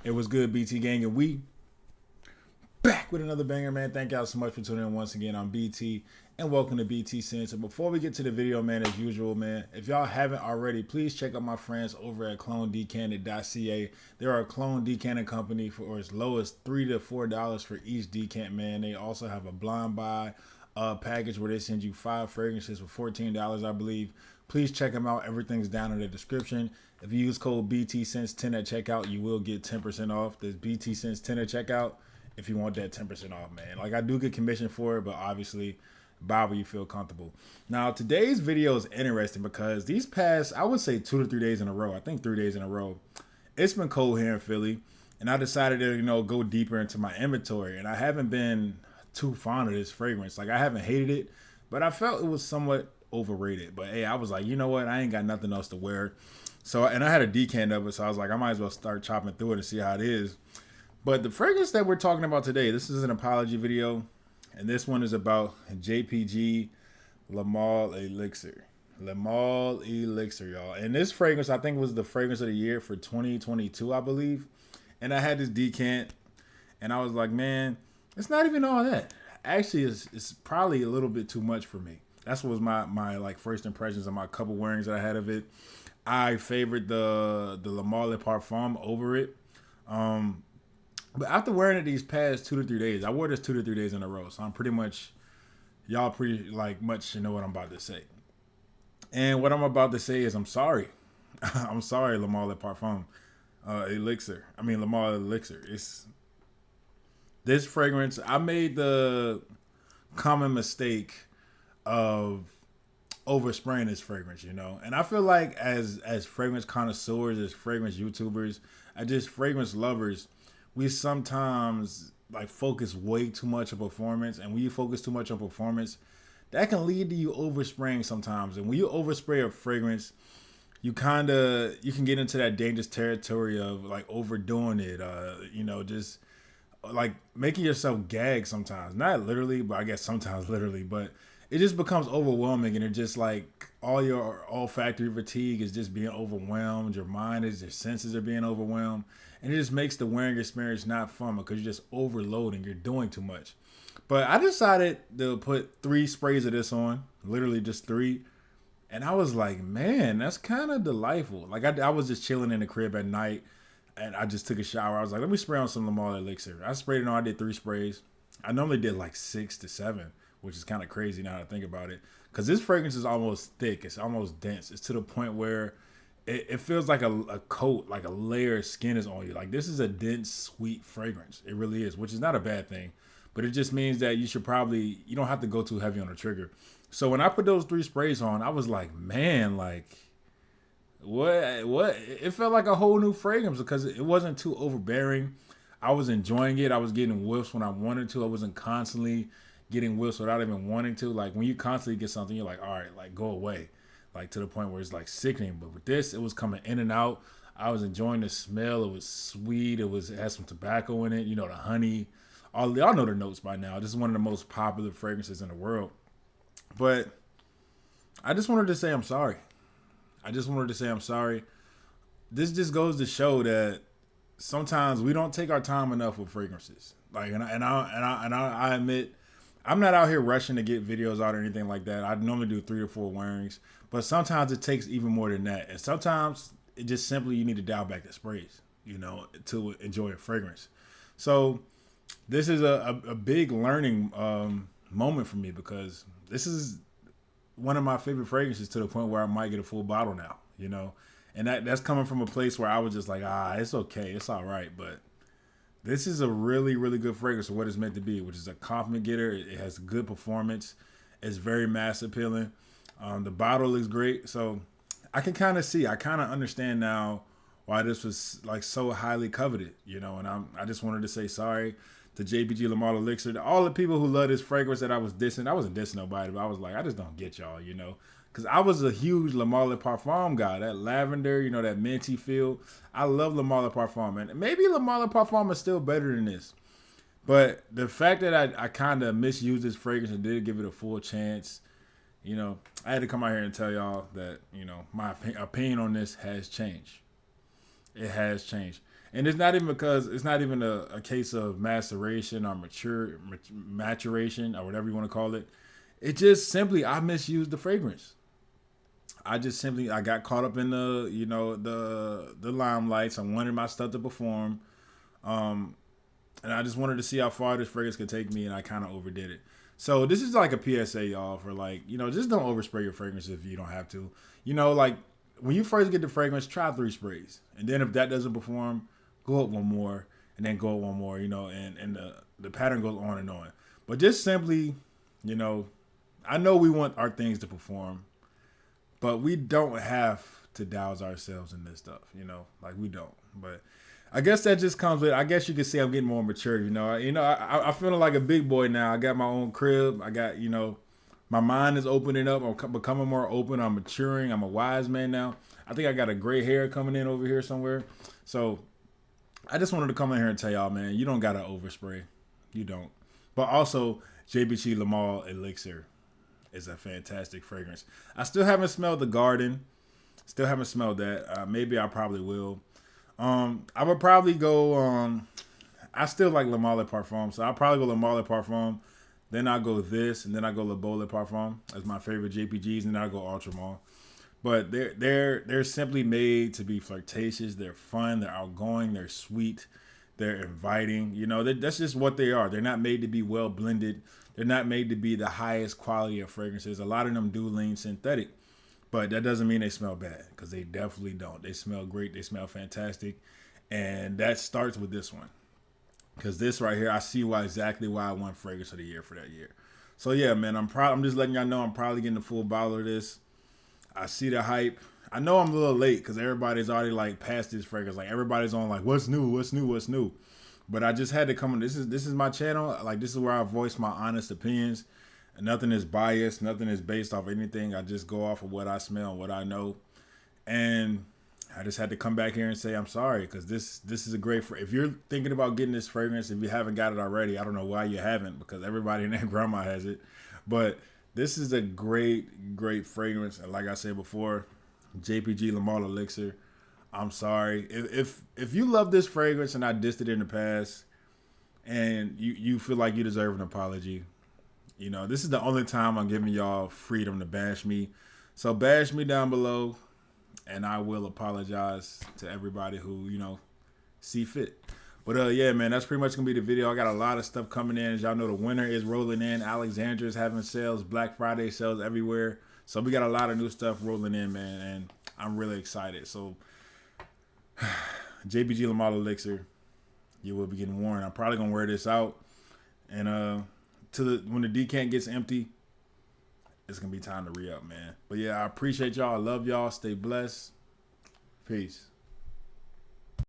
It was good, BT gang, and we back with another banger, man. Thank y'all so much for tuning in once again. I'm BT, and welcome to BT Sense. And before we get to the video, man, as usual, man, if y'all haven't already, please check out my friends over at clonedcanted.ca. They're a clone decanting company for as low as $3 to $4 for each decant, man. They also have a blind buy package where they send you 5 fragrances for $14, I believe. Please check them out. Everything's down in the description. If you use code BTSense10 at checkout, you will get 10% off. There's BTSense10 at checkout if you want that 10% off, man. Like, I do get commission for it, but obviously buy where you feel comfortable. Now, today's video is interesting because these past, I would say 2 to 3 days in a row, I think 3 days in a row, it's been cold here in Philly, and I decided to, go deeper into my inventory, and I haven't been too fond of this fragrance. Like, I haven't hated it, but I felt it was somewhat overrated. But hey, I was like, you know what? I ain't got nothing else to wear. So, and I had a decant of it, so I was like, I might as well start chopping through it and see how it is. But the fragrance that we're talking about today, this is an apology video, and this one is about JPG Le Male Elixir. Le Male Elixir, y'all. And this fragrance, I think, was the fragrance of the year for 2022, I believe. And I had this decant, and I was like, man, it's not even all that. Actually, it's probably a little bit too much for me. That's what was my like first impressions of my couple wearings that I had of it. I favored the Le Male Parfum over it. But after wearing it these past 2 to 3 days, I wore this 2 to 3 days in a row. So I'm pretty much, y'all pretty like much know what I'm about to say. And what I'm about to say is I'm sorry. I'm sorry, Le Male Parfum Elixir. I mean, Le Male Elixir. It's this fragrance. I made the common mistake of overspraying this fragrance, and I feel like as fragrance connoisseurs, as fragrance YouTubers, as just fragrance lovers, we sometimes like focus way too much on performance, and when you focus too much on performance, that can lead to you overspraying sometimes. And when you overspray a fragrance, you can get into that dangerous territory of like overdoing it, just like making yourself gag sometimes. Not literally, but I guess sometimes literally, but it just becomes overwhelming, and it just like all your olfactory fatigue is just being overwhelmed. Your mind is, your senses are being overwhelmed, and it just makes the wearing experience not fun because you're just overloading. You're doing too much. But I decided to put 3 sprays of this on, literally just 3, and I was like, man, that's kind of delightful. Like I was just chilling in the crib at night, and I just took a shower. I was like, let me spray on some Le Male Elixir. I sprayed it on. I did 3 sprays. I normally did like 6 to 7. Which is kind of crazy now that I think about it. Because this fragrance is almost thick. It's almost dense. It's to the point where it feels like a coat, like a layer of skin is on you. Like, this is a dense, sweet fragrance. It really is, which is not a bad thing. But it just means that you don't have to go too heavy on the trigger. So when I put those 3 sprays on, I was like, man, like, what? It felt like a whole new fragrance because it wasn't too overbearing. I was enjoying it. I was getting whiffs when I wanted to. I wasn't constantly getting whiffs without even wanting to. Like, when you constantly get something, you're like, all right, like, go away, like to the point where it's like sickening. But with this, it was coming in and out. I was enjoying the smell. It was sweet. It had some tobacco in it, the honey. Y'all know the notes by now. This is one of the most popular fragrances in the world. But I just wanted to say I'm sorry. This just goes to show that sometimes we don't take our time enough with fragrances. Like, and I admit, I'm not out here rushing to get videos out or anything like that. I normally do 3 or 4 wearings, but sometimes it takes even more than that. And sometimes it just simply, you need to dial back the sprays, to enjoy a fragrance. So this is a big learning moment for me because this is one of my favorite fragrances to the point where I might get a full bottle now, and that's coming from a place where I was just like, it's okay. It's all right. But this is a really, really good fragrance of what it's meant to be, which is a compliment getter. It has good performance. It's very mass appealing. The bottle looks great. So I can kind of see, I kind of understand now why this was like so highly coveted, and I just wanted to say sorry to JPG Le Male Elixir, to all the people who love this fragrance that I was dissing. I wasn't dissing nobody, but I was like, I just don't get y'all, because I was a huge Le Male Parfum guy. That lavender, that minty feel. I love Le Male Parfum, and maybe Le Male Parfum is still better than this. But the fact that I kind of misused this fragrance and didn't give it a full chance, I had to come out here and tell y'all that, my opinion on this has changed. It has changed. And it's not even because it's not even a case of maceration or maturation or whatever you want to call it. It just simply I misused the fragrance. I got caught up in the the limelights. I wanted my stuff to perform, um, and I just wanted to see how far this fragrance could take me, and I kind of overdid it. So this is like a PSA, y'all, for like just don't overspray your fragrance if you don't have to. Like when you first get the fragrance, try 3 sprays, and then if that doesn't perform, go up one more, and then go up one more. And the pattern goes on and on. But just simply, you know, I know we want our things to perform, but we don't have to douse ourselves in this stuff, like we don't. But I guess that just comes with. I guess you could say I'm getting more mature. I feeling like a big boy now. I got my own crib. I got my mind is opening up. I'm becoming more open. I'm maturing. I'm a wise man now. I think I got a gray hair coming in over here somewhere. So I just wanted to come in here and tell y'all, man, you don't gotta overspray. You don't. But also JPG Elixir is a fantastic fragrance. I still haven't smelled the garden. Still haven't smelled that. Maybe I probably will. I would probably go. I still like Le Male Parfum, so I'll probably go Le Male Parfum. Then I'll go this, and then I go Le Beau Parfum as my favorite JPGs, and then I'll go Ultramall. But they're simply made to be flirtatious. They're fun. They're outgoing. They're sweet. They're inviting. That's just what they are. They're not made to be well blended. They're not made to be the highest quality of fragrances. A lot of them do lean synthetic. But that doesn't mean they smell bad, because they definitely don't. They smell great. They smell fantastic. And that starts with this one. Because this right here, I see exactly why I won Fragrance of the Year for that year. So yeah, man, I'm just letting y'all know I'm probably getting the full bottle of this. I see the hype. I know I'm a little late because everybody's already like past this fragrance. Like everybody's on like, what's new, what's new, what's new. But I just had to come on. This is my channel. Like this is where I voice my honest opinions. Nothing is biased. Nothing is based off anything. I just go off of what I smell and what I know. And I just had to come back here and say I'm sorry, because this is a great. If you're thinking about getting this fragrance, if you haven't got it already, I don't know why you haven't, because everybody and their grandma has it. But this is a great fragrance. And like I said before, JPG Le Male Elixir. I'm sorry if you love this fragrance and I dissed it in the past, and you feel like you deserve an apology. This is the only time I'm giving y'all freedom to bash me. So bash me down below, and I will apologize to everybody who, see fit. But yeah, man, that's pretty much going to be the video. I got a lot of stuff coming in. As y'all know, the winter is rolling in. Alexandria is having sales. Black Friday sales everywhere. So we got a lot of new stuff rolling in, man, and I'm really excited. So JPG Le Male Elixir, you will be getting worn. I'm probably going to wear this out. And when the decant gets empty, it's gonna be time to re-up, man. But yeah, I appreciate y'all. I love y'all. Stay blessed. Peace.